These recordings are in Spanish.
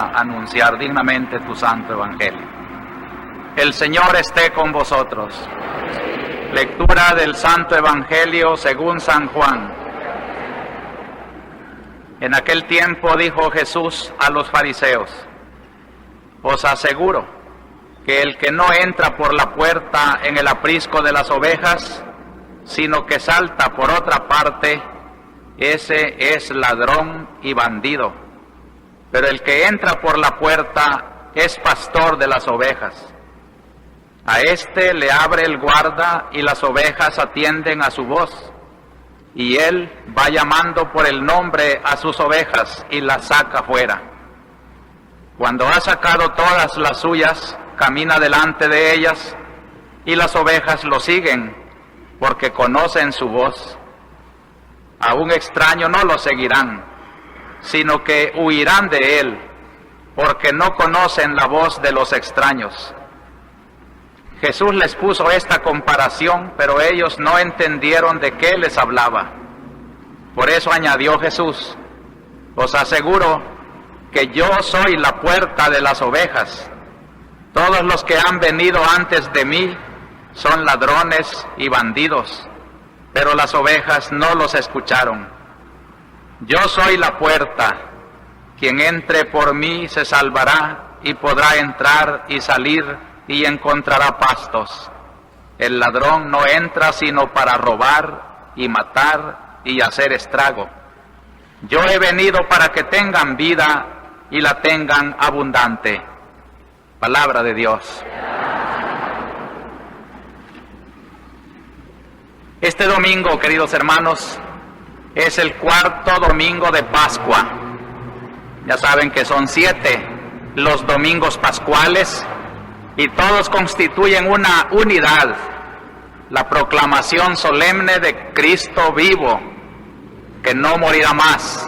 anunciar dignamente tu santo evangelio. El Señor esté con vosotros. Lectura del santo evangelio según San Juan. En aquel tiempo dijo Jesús a los fariseos: os aseguro que el que no entra por la puerta en el aprisco de las ovejas, sino que salta por otra parte, ese es ladrón y bandido. Pero el que entra por la puerta es pastor de las ovejas. A éste le abre el guarda y las ovejas atienden a su voz. Y él va llamando por el nombre a sus ovejas y las saca fuera. Cuando ha sacado todas las suyas, camina delante de ellas y las ovejas lo siguen porque conocen su voz. A un extraño no lo seguirán, sino que huirán de él, porque no conocen la voz de los extraños. Jesús les puso esta comparación, pero ellos no entendieron de qué les hablaba. Por eso añadió Jesús: os aseguro que yo soy la puerta de las ovejas. Todos los que han venido antes de mí son ladrones y bandidos, pero las ovejas no los escucharon. Yo soy la puerta. Quien entre por mí se salvará y podrá entrar y salir y encontrará pastos. El ladrón no entra sino para robar y matar y hacer estrago. Yo he venido para que tengan vida y la tengan abundante. Palabra de Dios. Este domingo, queridos hermanos, es el cuarto domingo de Pascua. Ya saben que son 7 los domingos pascuales y todos constituyen una unidad, la proclamación solemne de Cristo vivo, que no morirá más,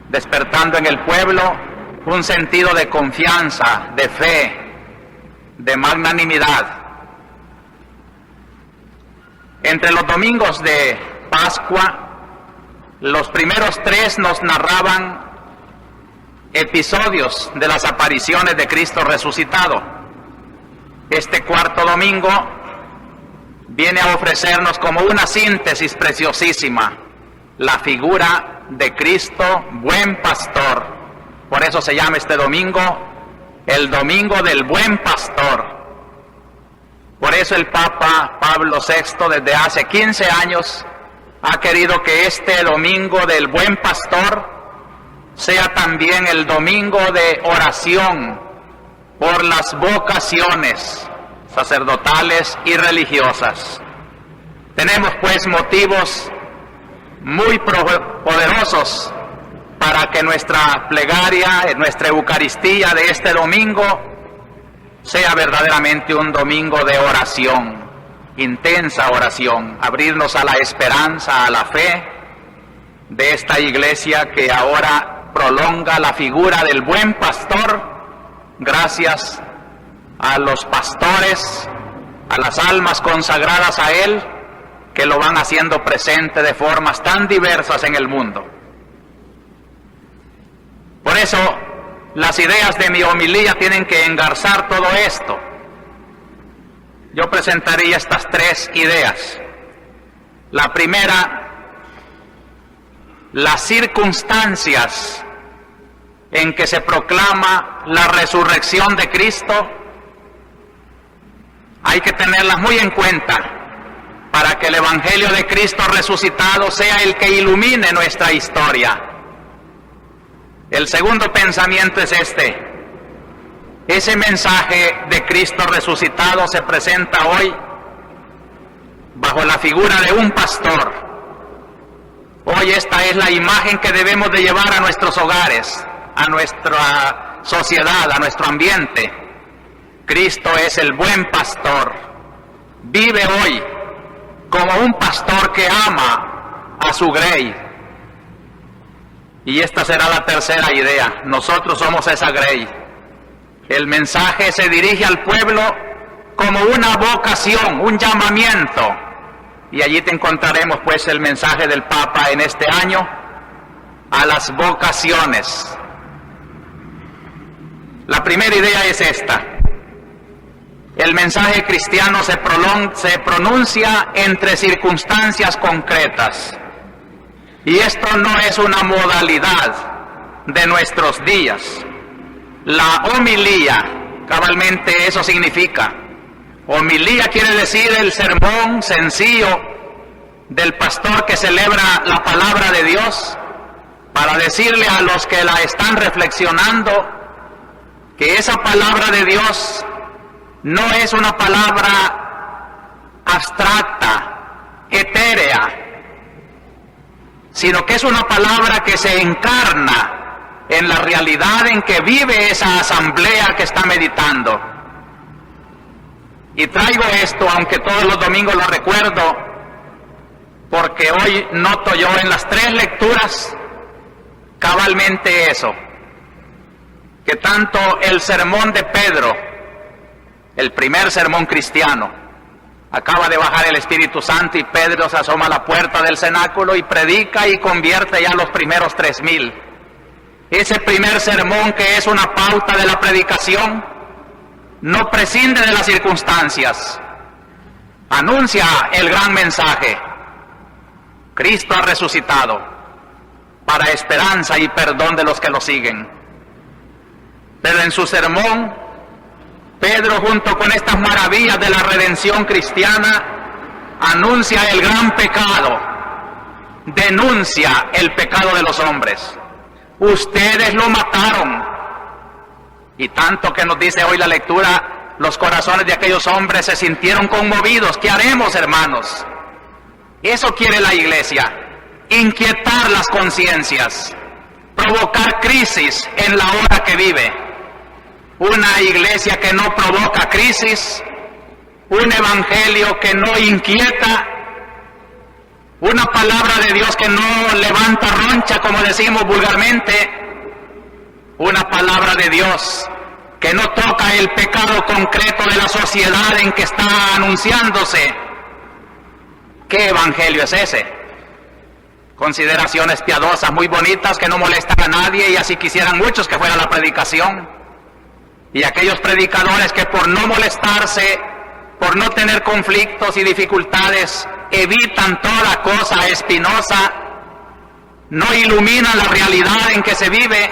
despertando en el pueblo un sentido de confianza, de fe, de magnanimidad. Entre los domingos de Pascua, los primeros 3 nos narraban episodios de las apariciones de Cristo resucitado. Este cuarto domingo viene a ofrecernos como una síntesis preciosísima la figura de Cristo, buen pastor. Por eso se llama este domingo el Domingo del Buen Pastor. Por eso el Papa Pablo VI desde hace 15 años ha querido que este Domingo del Buen Pastor sea también el domingo de oración por las vocaciones sacerdotales y religiosas. Tenemos pues motivos muy poderosos para que nuestra plegaria, nuestra Eucaristía de este domingo sea verdaderamente un domingo de oración, intensa oración, abrirnos a la esperanza, a la fe de esta iglesia que ahora prolonga la figura del buen pastor gracias a los pastores, a las almas consagradas a él, que lo van haciendo presente de formas tan diversas en el mundo. Por eso, las ideas de mi homilía tienen que engarzar todo esto. Yo presentaría estas 3 ideas. La primera, las circunstancias en que se proclama la resurrección de Cristo hay que tenerlas muy en cuenta para que el Evangelio de Cristo resucitado sea el que ilumine nuestra historia. El segundo pensamiento es este: ese mensaje de Cristo resucitado se presenta hoy bajo la figura de un pastor. Hoy esta es la imagen que debemos de llevar a nuestros hogares, a nuestra sociedad, a nuestro ambiente. Cristo es el buen pastor. Vive hoy como un pastor que ama a su grey. Y esta será la tercera idea. Nosotros somos esa grey. El mensaje se dirige al pueblo como una vocación, un llamamiento. Y allí te encontraremos pues el mensaje del Papa en este año a las vocaciones. La primera idea es esta: el mensaje cristiano se pronuncia entre circunstancias concretas, y esto no es una modalidad de nuestros días. La homilía, cabalmente eso significa. Homilía quiere decir el sermón sencillo del pastor que celebra la palabra de Dios para decirle a los que la están reflexionando que esa palabra de Dios no es una palabra abstracta, etérea, sino que es una palabra que se encarna en la realidad en que vive esa asamblea que está meditando. Y traigo esto, aunque todos los domingos lo recuerdo, porque hoy noto yo en las 3 lecturas cabalmente eso, que tanto el sermón de Pedro, el primer sermón cristiano, acaba de bajar el Espíritu Santo y Pedro se asoma a la puerta del cenáculo y predica y convierte ya los primeros 3,000. Ese primer sermón, que es una pauta de la predicación, no prescinde de las circunstancias, anuncia el gran mensaje: Cristo ha resucitado, para esperanza y perdón de los que lo siguen. Pero en su sermón, Pedro, junto con estas maravillas de la redención cristiana, anuncia el gran pecado, denuncia el pecado de los hombres. Ustedes lo mataron. Y tanto que nos dice hoy la lectura, los corazones de aquellos hombres se sintieron conmovidos. ¿Qué haremos, hermanos? Eso quiere la Iglesia: inquietar las conciencias, provocar crisis en la hora que vive. Una iglesia que no provoca crisis, un evangelio que no inquieta, una palabra de Dios que no levanta roncha, como decimos vulgarmente, una palabra de Dios que no toca el pecado concreto de la sociedad en que está anunciándose. ¿Qué evangelio es ese? Consideraciones piadosas muy bonitas que no molestan a nadie, y así quisieran muchos que fuera la predicación. Y aquellos predicadores que por no molestarse, por no tener conflictos y dificultades, evitan toda cosa espinosa, no iluminan la realidad en que se vive,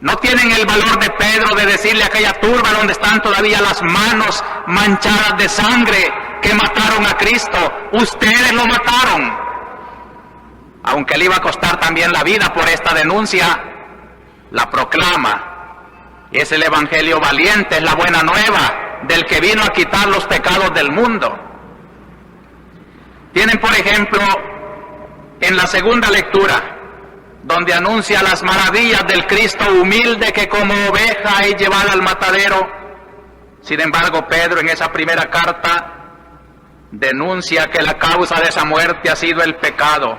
no tienen el valor de Pedro de decirle a aquella turba donde están todavía las manos manchadas de sangre que mataron a Cristo: ustedes lo mataron. Aunque le iba a costar también la vida por esta denuncia, la proclama. Es el evangelio valiente, es la buena nueva del que vino a quitar los pecados del mundo. Tienen, por ejemplo, en la segunda lectura, donde anuncia las maravillas del Cristo humilde que como oveja es llevada al matadero. Sin embargo, Pedro en esa primera carta denuncia que la causa de esa muerte ha sido el pecado,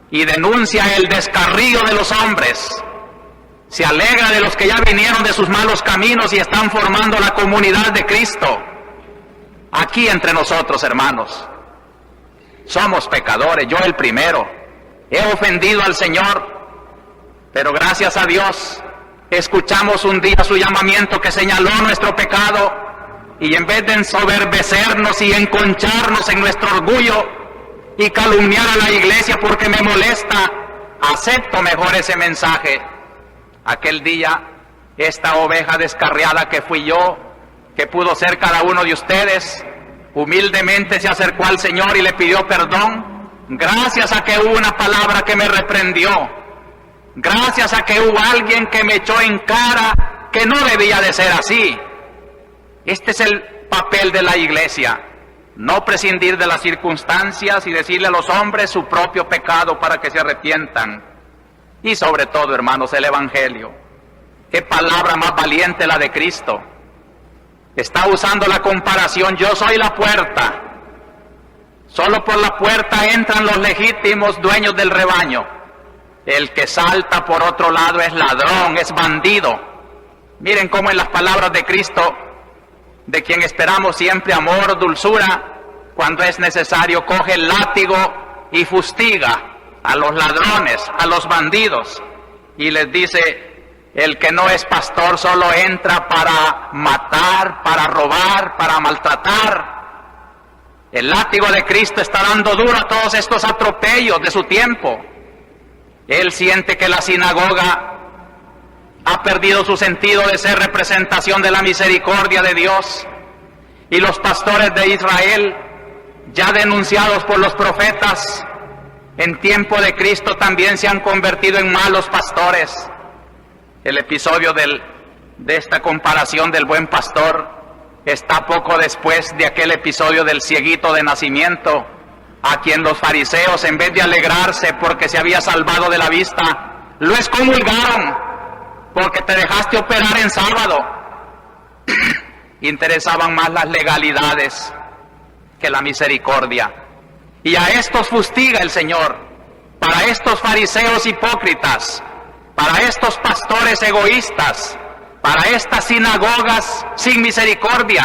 y denuncia el descarrío de los hombres. Se alegra de los que ya vinieron de sus malos caminos y están formando la comunidad de Cristo. Aquí entre nosotros, hermanos, somos pecadores, yo el primero. He ofendido al Señor, pero gracias a Dios escuchamos un día su llamamiento que señaló nuestro pecado, y en vez de ensoberbecernos y enconcharnos en nuestro orgullo y calumniar a la iglesia porque me molesta, acepto mejor ese mensaje. Aquel día, esta oveja descarriada que fui yo, que pudo ser cada uno de ustedes, humildemente se acercó al Señor y le pidió perdón, gracias a que hubo una palabra que me reprendió, gracias a que hubo alguien que me echó en cara que no debía de ser así. Este es el papel de la iglesia: no prescindir de las circunstancias y decirle a los hombres su propio pecado para que se arrepientan. Y sobre todo, hermanos, el evangelio. Qué palabra más valiente la de Cristo. Está usando la comparación: yo soy la puerta. Solo por la puerta entran los legítimos dueños del rebaño. El que salta por otro lado es ladrón, es bandido. Miren cómo en las palabras de Cristo, de quien esperamos siempre amor, dulzura, cuando es necesario coge el látigo y fustiga a los ladrones, a los bandidos, y les dice: El que no es pastor solo entra para matar, para robar, para maltratar. El látigo de Cristo está dando duro a todos estos atropellos de su tiempo. Él siente que la sinagoga ha perdido su sentido de ser representación de la misericordia de Dios. Y los pastores de Israel, ya denunciados por los profetas, en tiempo de Cristo también se han convertido en malos pastores. El episodio de esta comparación del buen pastor está poco después de aquel episodio del cieguito de nacimiento, a quien los fariseos, en vez de alegrarse porque se había salvado de la vista, lo excomulgaron porque te dejaste operar en sábado. Interesaban más las legalidades que la misericordia. Y a estos fustiga el Señor. Para estos fariseos hipócritas, para estos pastores egoístas, para estas sinagogas sin misericordia,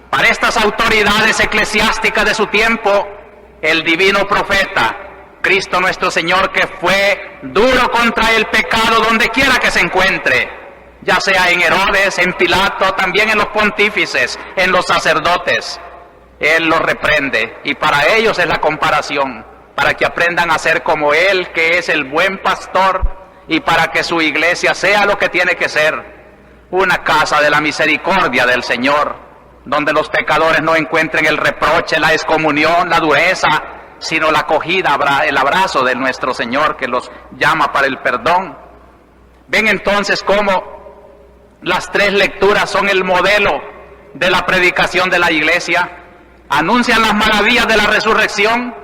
para estas autoridades eclesiásticas de su tiempo, el divino profeta, Cristo nuestro Señor, que fue duro contra el pecado donde quiera que se encuentre, ya sea en Herodes, en Pilato, también en los pontífices, en los sacerdotes, Él los reprende. Y para ellos es la comparación, para que aprendan a ser como Él, que es el buen pastor, y para que su iglesia sea lo que tiene que ser, una casa de la misericordia del Señor, donde los pecadores no encuentren el reproche, la excomunión, la dureza, sino la acogida, el abrazo de nuestro Señor que los llama para el perdón. Ven entonces cómo las tres lecturas son el modelo de la predicación de la iglesia. Anuncian las maravillas de la resurrección,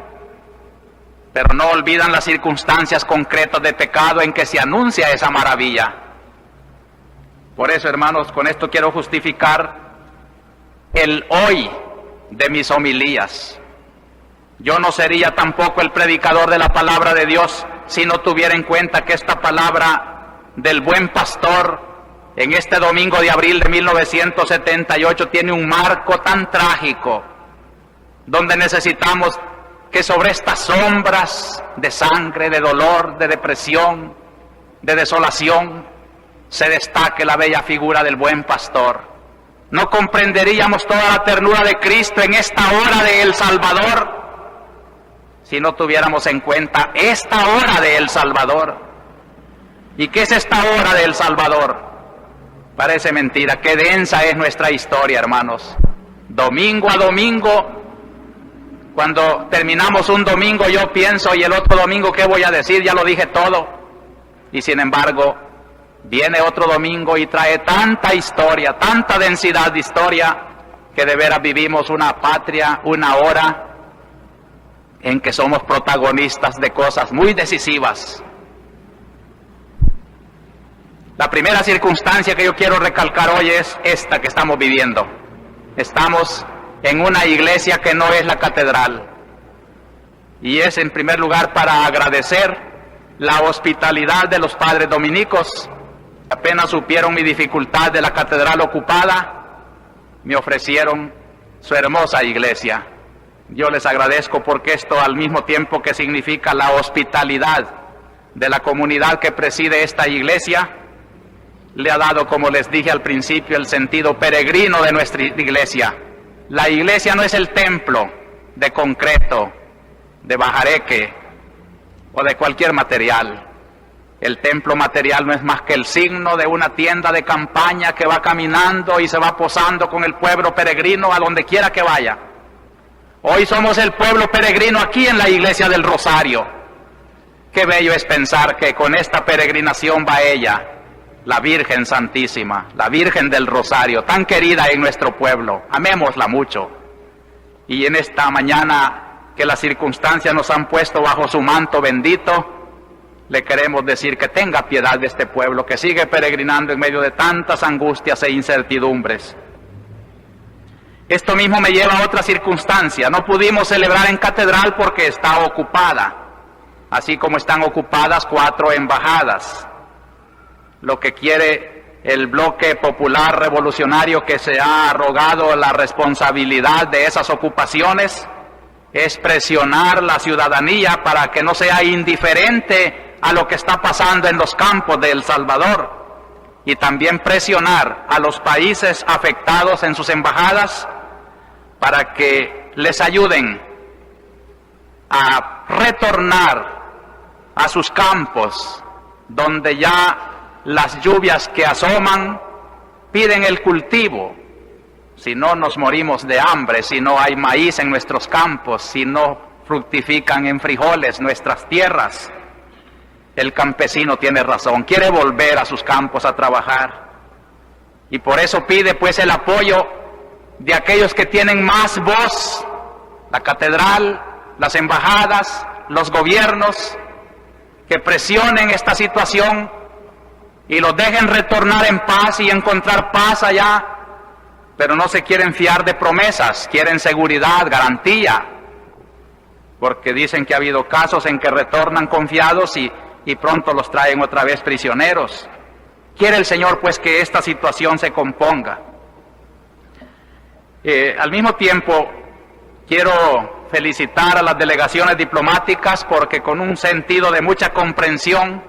pero no olvidan las circunstancias concretas de pecado en que se anuncia esa maravilla. Por eso, hermanos, con esto quiero justificar el hoy de mis homilías. Yo no sería tampoco el predicador de la palabra de Dios si no tuviera en cuenta que esta palabra del buen pastor en este domingo de abril de 1978 tiene un marco tan trágico, donde necesitamos que sobre estas sombras de sangre, de dolor, de depresión, de desolación, se destaque la bella figura del buen pastor. No comprenderíamos toda la ternura de Cristo en esta hora de El Salvador si no tuviéramos en cuenta esta hora de El Salvador. ¿Y qué es esta hora de El Salvador? Parece mentira, qué densa es nuestra historia, hermanos. Domingo a domingo, cuando terminamos un domingo yo pienso, ¿y el otro domingo qué voy a decir? Ya lo dije todo. Y sin embargo, viene otro domingo y trae tanta historia, tanta densidad de historia, que de veras vivimos una patria, una hora en que somos protagonistas de cosas muy decisivas. La primera circunstancia que yo quiero recalcar hoy es esta que estamos viviendo. Estamos en una iglesia que no es la catedral. Y es en primer lugar para agradecer la hospitalidad de los padres dominicos. Apenas supieron mi dificultad de la catedral ocupada, me ofrecieron su hermosa iglesia. Yo les agradezco porque esto, al mismo tiempo que significa la hospitalidad de la comunidad que preside esta iglesia, le ha dado, como les dije al principio, el sentido peregrino de nuestra iglesia. La iglesia no es el templo de concreto, de bajareque o de cualquier material. El templo material no es más que el signo de una tienda de campaña que va caminando y se va posando con el pueblo peregrino a donde quiera que vaya. Hoy somos el pueblo peregrino aquí en la iglesia del Rosario. Qué bello es pensar que con esta peregrinación va ella, la Virgen Santísima, la Virgen del Rosario, tan querida en nuestro pueblo. Amémosla mucho. Y en esta mañana que las circunstancias nos han puesto bajo su manto bendito, le queremos decir que tenga piedad de este pueblo, que sigue peregrinando en medio de tantas angustias e incertidumbres. Esto mismo me lleva a otra circunstancia. No pudimos celebrar en catedral porque está ocupada, así como están ocupadas 4 embajadas. Lo que quiere el bloque popular revolucionario que se ha arrogado la responsabilidad de esas ocupaciones es presionar la ciudadanía para que no sea indiferente a lo que está pasando en los campos de El Salvador. y también presionar a los países afectados en sus embajadas para que les ayuden a retornar a sus campos, donde ya las lluvias que asoman piden el cultivo. Si no, nos morimos de hambre, si no hay maíz en nuestros campos, si no fructifican en frijoles nuestras tierras. El campesino tiene razón, quiere volver a sus campos a trabajar. Y por eso pide pues el apoyo de aquellos que tienen más voz, la catedral, las embajadas, los gobiernos, que presionen esta situación y los dejen retornar en paz y encontrar paz allá, pero no se quieren fiar de promesas, quieren seguridad, garantía, porque dicen que ha habido casos en que retornan confiados y pronto los traen otra vez prisioneros. Quiere el Señor pues que esta situación se componga. Al mismo tiempo, quiero felicitar a las delegaciones diplomáticas porque con un sentido de mucha comprensión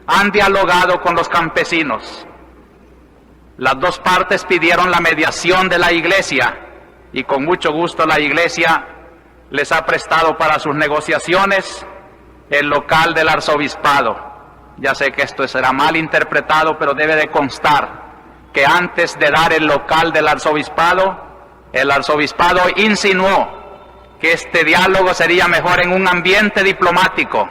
han dialogado con los campesinos. Las dos partes pidieron la mediación de la Iglesia y con mucho gusto la Iglesia les ha prestado para sus negociaciones el local del arzobispado. Ya sé que esto será mal interpretado, pero debe de constar que antes de dar el local del arzobispado, el arzobispado insinuó que este diálogo sería mejor en un ambiente diplomático.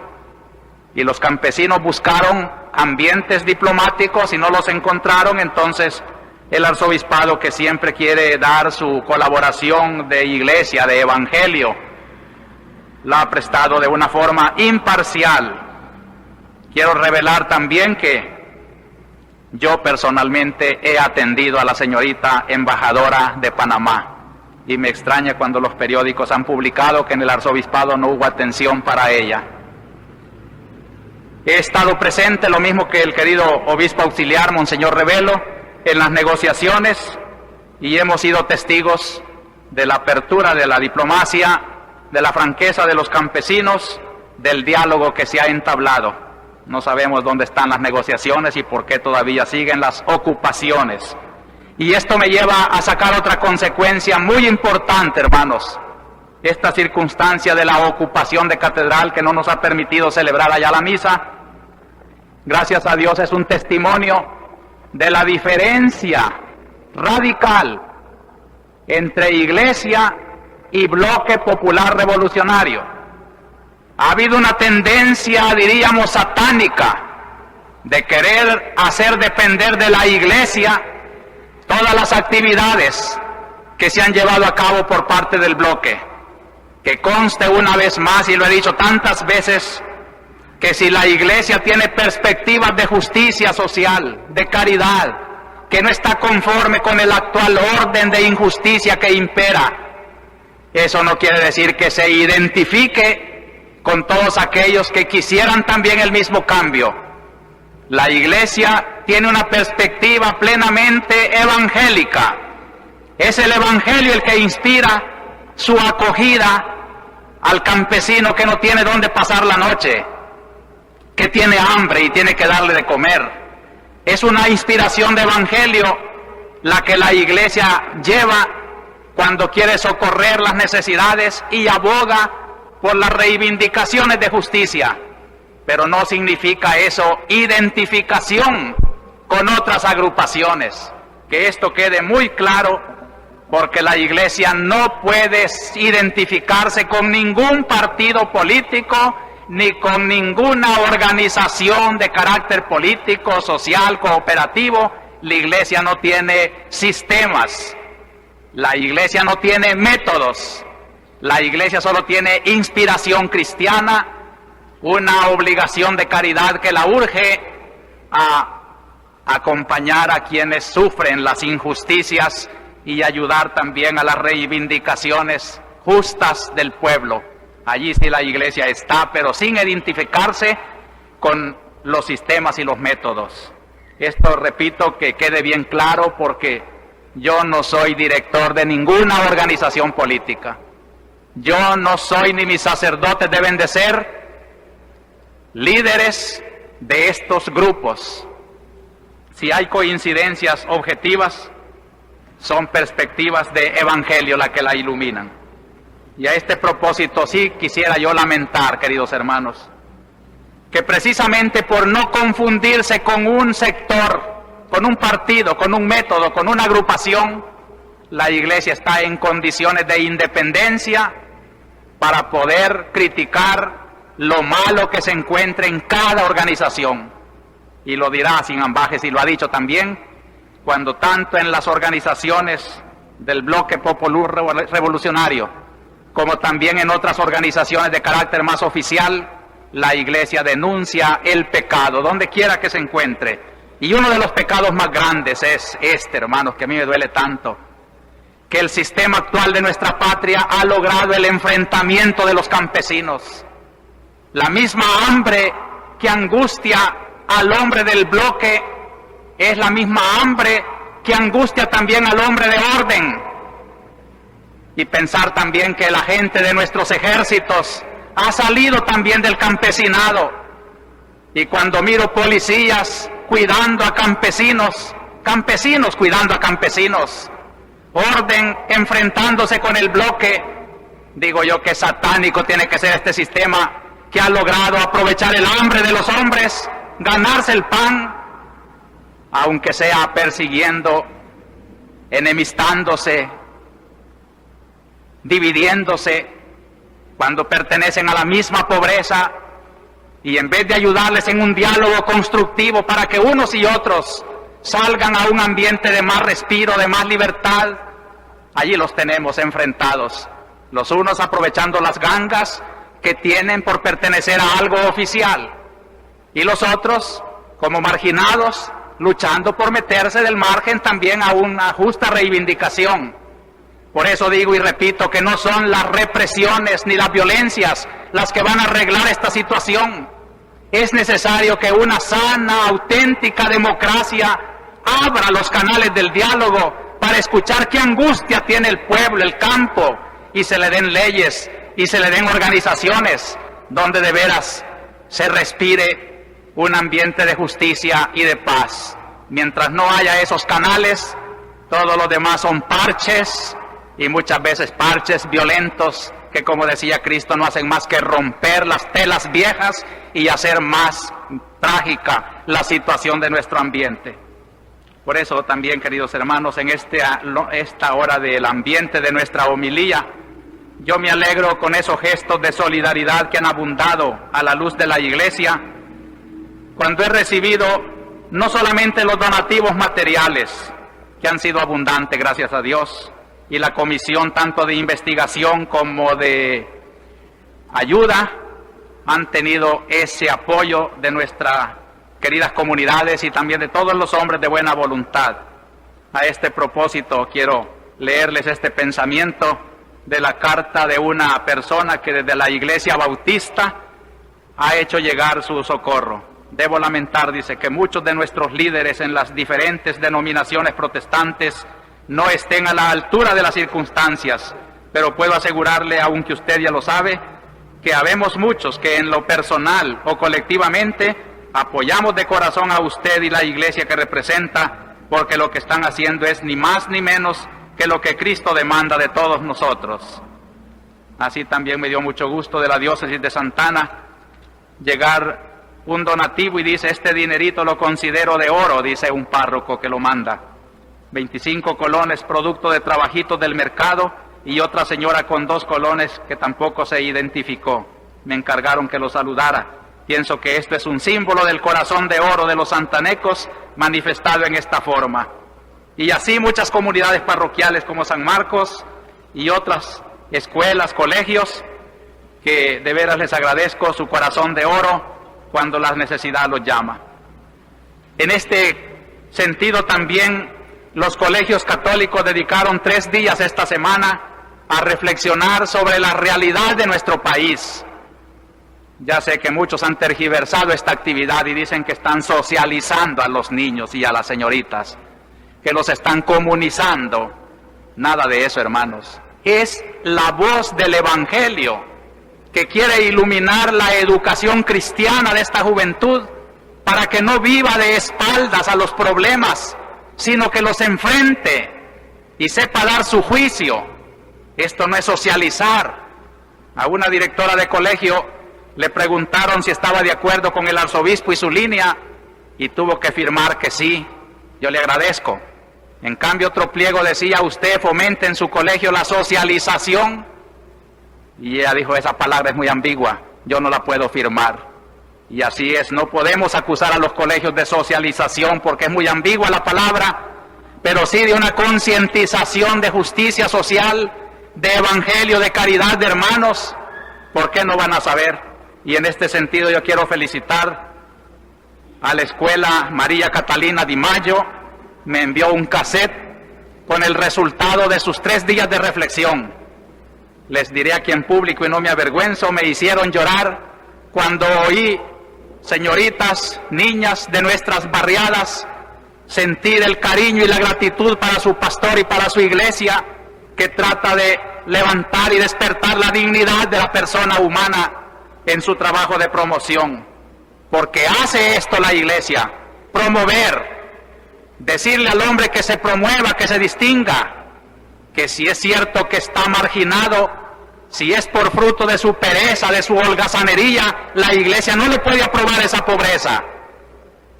Y los campesinos buscaron ambientes diplomáticos y no los encontraron, entonces el arzobispado, que siempre quiere dar su colaboración de iglesia, de evangelio, la ha prestado de una forma imparcial. Quiero revelar también que yo personalmente he atendido a la señorita embajadora de Panamá y me extraña cuando los periódicos han publicado que en el arzobispado no hubo atención para ella. He estado presente, lo mismo que el querido obispo auxiliar, Monseñor Revelo, en las negociaciones y hemos sido testigos de la apertura de la diplomacia, de la franqueza de los campesinos, del diálogo que se ha entablado. No sabemos dónde están las negociaciones y por qué todavía siguen las ocupaciones. Y esto me lleva a sacar otra consecuencia muy importante, hermanos. Esta circunstancia de la ocupación de catedral que no nos ha permitido celebrar allá la misa, gracias a Dios es un testimonio de la diferencia radical entre iglesia y bloque popular revolucionario. Ha habido una tendencia, diríamos, satánica, de querer hacer depender de la iglesia todas las actividades que se han llevado a cabo por parte del bloque. Que conste una vez más, y lo he dicho tantas veces, que si la iglesia tiene perspectivas de justicia social, de caridad, que no está conforme con el actual orden de injusticia que impera, eso no quiere decir que se identifique con todos aquellos que quisieran también el mismo cambio. La iglesia tiene una perspectiva plenamente evangélica. Es el evangelio el que inspira su acogida al campesino que no tiene dónde pasar la noche, que tiene hambre y tiene que darle de comer. Es una inspiración de evangelio la que la iglesia lleva cuando quiere socorrer las necesidades y aboga por las reivindicaciones de justicia. Pero no significa eso identificación con otras agrupaciones. Que esto quede muy claro, porque la iglesia no puede identificarse con ningún partido político ni con ninguna organización de carácter político, social, cooperativo. La iglesia no tiene sistemas, la iglesia no tiene métodos, la iglesia solo tiene inspiración cristiana, una obligación de caridad que la urge a acompañar a quienes sufren las injusticias y ayudar también a las reivindicaciones justas del pueblo. Allí sí la iglesia está, pero sin identificarse con los sistemas y los métodos. Esto, repito, que quede bien claro, porque yo no soy director de ninguna organización política. Yo no soy, ni mis sacerdotes deben de ser líderes de estos grupos. Si hay coincidencias objetivas, son perspectivas de evangelio las que la iluminan. Y a este propósito sí quisiera yo lamentar, queridos hermanos, que precisamente por no confundirse con un sector, con un partido, con un método, con una agrupación, la Iglesia está en condiciones de independencia para poder criticar lo malo que se encuentre en cada organización. Y lo dirá sin ambajes, y lo ha dicho también, cuando tanto en las organizaciones del bloque popular revolucionario, como también en otras organizaciones de carácter más oficial, la Iglesia denuncia el pecado, donde quiera que se encuentre. Y uno de los pecados más grandes es este, hermanos, que a mí me duele tanto, que el sistema actual de nuestra patria ha logrado el enfrentamiento de los campesinos. La misma hambre que angustia al hombre del bloque es la misma hambre que angustia también al hombre de orden. Y pensar también que la gente de nuestros ejércitos ha salido también del campesinado. Y cuando miro policías cuidando a campesinos, campesinos cuidando a campesinos, orden enfrentándose con el bloque, digo yo que satánico tiene que ser este sistema que ha logrado aprovechar el hambre de los hombres, ganarse el pan, aunque sea persiguiendo, enemistándose, dividiéndose, cuando pertenecen a la misma pobreza, y en vez de ayudarles en un diálogo constructivo para que unos y otros salgan a un ambiente de más respiro, de más libertad, allí los tenemos enfrentados, los unos aprovechando las gangas que tienen por pertenecer a algo oficial, y los otros, como marginados, luchando por meterse del margen también a una justa reivindicación. Por eso digo y repito que no son las represiones ni las violencias las que van a arreglar esta situación. Es necesario que una sana, auténtica democracia abra los canales del diálogo para escuchar qué angustia tiene el pueblo, el campo, y se le den leyes y se le den organizaciones donde de veras se respire un ambiente de justicia y de paz. Mientras no haya esos canales, todo lo demás son parches, y muchas veces parches violentos que, como decía Cristo, no hacen más que romper las telas viejas y hacer más trágica la situación de nuestro ambiente. Por eso también, queridos hermanos, en esta hora del ambiente de nuestra homilía, yo me alegro con esos gestos de solidaridad que han abundado a la luz de la Iglesia, cuando he recibido no solamente los donativos materiales, que han sido abundantes, gracias a Dios, y la comisión tanto de investigación como de ayuda han tenido ese apoyo de nuestras queridas comunidades y también de todos los hombres de buena voluntad. A este propósito quiero leerles este pensamiento de la carta de una persona que desde la Iglesia Bautista ha hecho llegar su socorro. Debo lamentar, dice, que muchos de nuestros líderes en las diferentes denominaciones protestantes no estén a la altura de las circunstancias, pero puedo asegurarle, aunque usted ya lo sabe, que habemos muchos que en lo personal o colectivamente apoyamos de corazón a usted y la Iglesia que representa, porque lo que están haciendo es ni más ni menos que lo que Cristo demanda de todos nosotros. Así también me dio mucho gusto de la diócesis de Santa Ana llegar un donativo y dice, este dinerito lo considero de oro, dice un párroco que lo manda. 25 colones producto de trabajitos del mercado, y otra señora con 2 colones que tampoco se identificó. Me encargaron que lo saludara. Pienso que esto es un símbolo del corazón de oro de los santanecos manifestado en esta forma. Y así muchas comunidades parroquiales como San Marcos y otras escuelas, colegios, que de veras les agradezco su corazón de oro cuando la necesidad los llama. En este sentido también los colegios católicos dedicaron 3 días esta semana a reflexionar sobre la realidad de nuestro país. Ya sé que muchos han tergiversado esta actividad y dicen que están socializando a los niños y a las señoritas, que los están comunizando. Nada de eso, hermanos. Es la voz del Evangelio que quiere iluminar la educación cristiana de esta juventud para que no viva de espaldas a los problemas, sino que los enfrente y sepa dar su juicio. Esto no es socializar. A una directora de colegio le preguntaron si estaba de acuerdo con el arzobispo y su línea, y tuvo que firmar que sí. Yo le agradezco. En cambio, otro pliego decía: usted fomente en su colegio la socialización. Y ella dijo: esa palabra es muy ambigua, yo no la puedo firmar. Y así es, no podemos acusar a los colegios de socialización porque es muy ambigua la palabra, pero sí de una concientización de justicia social, de evangelio, de caridad, de hermanos. ¿Por qué no van a saber? Y en este sentido yo quiero felicitar a la escuela María Catalina Di Maggio. Me envió un cassette con el resultado de sus 3 días de reflexión. Les diré aquí en público y no me avergüenzo, me hicieron llorar cuando oí señoritas, niñas de nuestras barriadas sentir el cariño y la gratitud para su pastor y para su iglesia, que trata de levantar y despertar la dignidad de la persona humana en su trabajo de promoción. Porque hace esto la iglesia, promover, decirle al hombre que se promueva, que se distinga, que si es cierto que está marginado, si es por fruto de su pereza, de su holgazanería, la iglesia no le puede aprobar esa pobreza.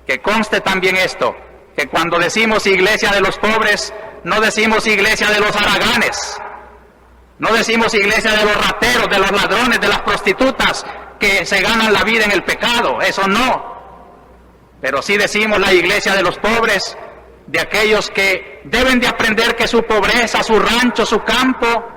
Que conste también esto, que cuando decimos iglesia de los pobres, no decimos iglesia de los haraganes, no decimos iglesia de los rateros, de los ladrones, de las prostitutas que se ganan la vida en el pecado, eso no. Pero sí decimos la iglesia de los pobres, de aquellos que deben de aprender que su pobreza, su rancho, su campo,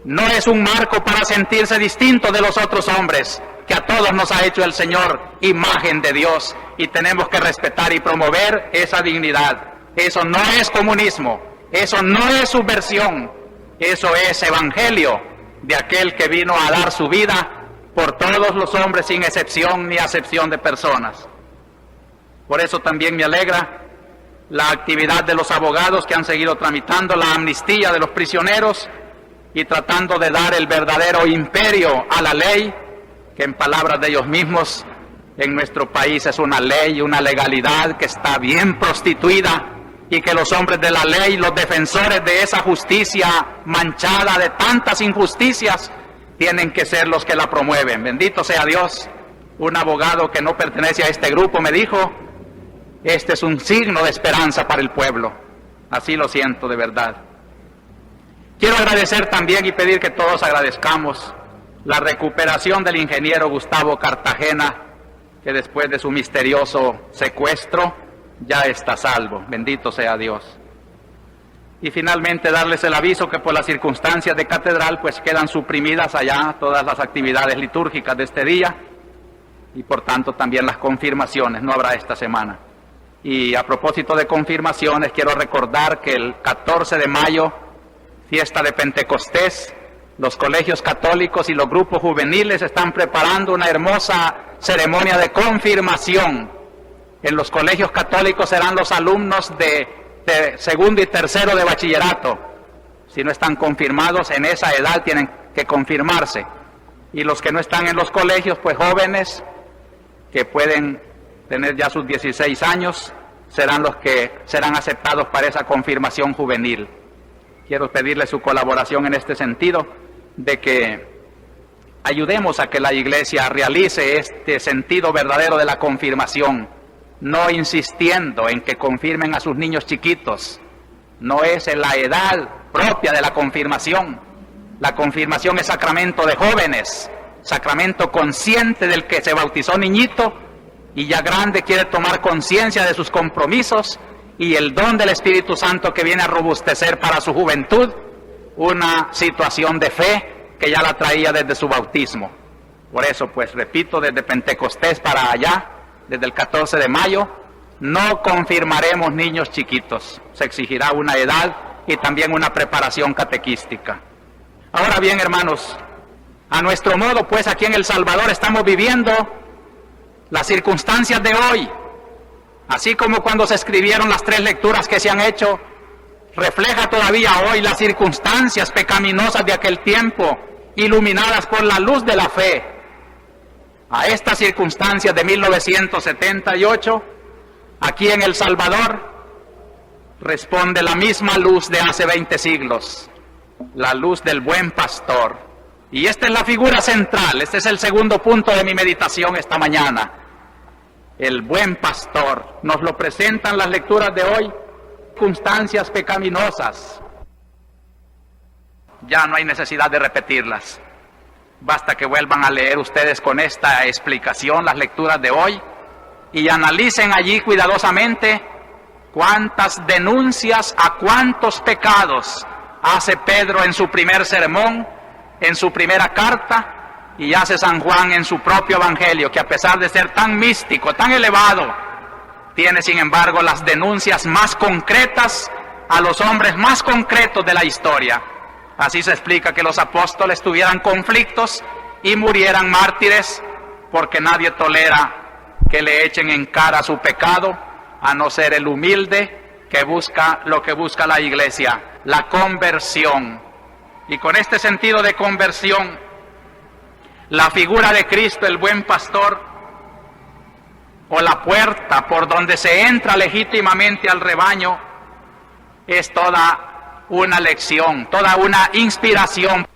no es un marco para sentirse distinto de los otros hombres, que a todos nos ha hecho el Señor imagen de Dios, y tenemos que respetar y promover esa dignidad. Eso no es comunismo, eso no es subversión, eso es evangelio de aquel que vino a dar su vida por todos los hombres sin excepción ni acepción de personas. Por eso también me alegra la actividad de los abogados que han seguido tramitando la amnistía de los prisioneros y tratando de dar el verdadero imperio a la ley, que en palabras de ellos mismos, en nuestro país es una ley, una legalidad que está bien prostituida, y que los hombres de la ley, los defensores de esa justicia manchada de tantas injusticias, tienen que ser los que la promueven. Bendito sea Dios. Un abogado que no pertenece a este grupo me dijo: este es un signo de esperanza para el pueblo. Así lo siento de verdad. Quiero agradecer también y pedir que todos agradezcamos la recuperación del ingeniero Gustavo Cartagena, que después de su misterioso secuestro ya está salvo. Bendito sea Dios. Y finalmente darles el aviso que por las circunstancias de catedral pues quedan suprimidas allá todas las actividades litúrgicas de este día, y por tanto también las confirmaciones no habrá esta semana. Y a propósito de confirmaciones, quiero recordar que el 14 de mayo, fiesta de Pentecostés, los colegios católicos y los grupos juveniles están preparando una hermosa ceremonia de confirmación. En los colegios católicos serán los alumnos de segundo y tercero de bachillerato. Si no están confirmados en esa edad, tienen que confirmarse. Y los que no están en los colegios, pues jóvenes que pueden tener ya sus 16 años, serán los que serán aceptados para esa confirmación juvenil. Quiero pedirle su colaboración en este sentido, de que ayudemos a que la Iglesia realice este sentido verdadero de la confirmación, no insistiendo en que confirmen a sus niños chiquitos. No es la edad propia de la confirmación. La confirmación es sacramento de jóvenes, sacramento consciente del que se bautizó niñito y ya grande quiere tomar conciencia de sus compromisos y el don del Espíritu Santo que viene a robustecer para su juventud una situación de fe que ya la traía desde su bautismo. Por eso, pues repito, desde Pentecostés para allá, desde el 14 de mayo, no confirmaremos niños chiquitos. Se exigirá una edad y también una preparación catequística. Ahora bien, hermanos, a nuestro modo, pues aquí en El Salvador estamos viviendo las circunstancias de hoy, así como cuando se escribieron las 3 lecturas que se han hecho, refleja todavía hoy las circunstancias pecaminosas de aquel tiempo, iluminadas por la luz de la fe. A estas circunstancias de 1978, aquí en El Salvador, responde la misma luz de hace 20 siglos, la luz del buen pastor. Y esta es la figura central, este es el segundo punto de mi meditación esta mañana. El buen pastor, nos lo presentan las lecturas de hoy, circunstancias pecaminosas. Ya no hay necesidad de repetirlas. Basta que vuelvan a leer ustedes con esta explicación las lecturas de hoy y analicen allí cuidadosamente cuántas denuncias a cuántos pecados hace Pedro en su primer sermón, en su primera carta, y hace San Juan en su propio evangelio, que a pesar de ser tan místico, tan elevado, tiene sin embargo las denuncias más concretas a los hombres más concretos de la historia. Así se explica que los apóstoles tuvieran conflictos y murieran mártires, porque nadie tolera que le echen en cara su pecado, a no ser el humilde que busca lo que busca la Iglesia, la conversión. Y con este sentido de conversión, la figura de Cristo, el buen pastor, o la puerta por donde se entra legítimamente al rebaño, es toda una lección, toda una inspiración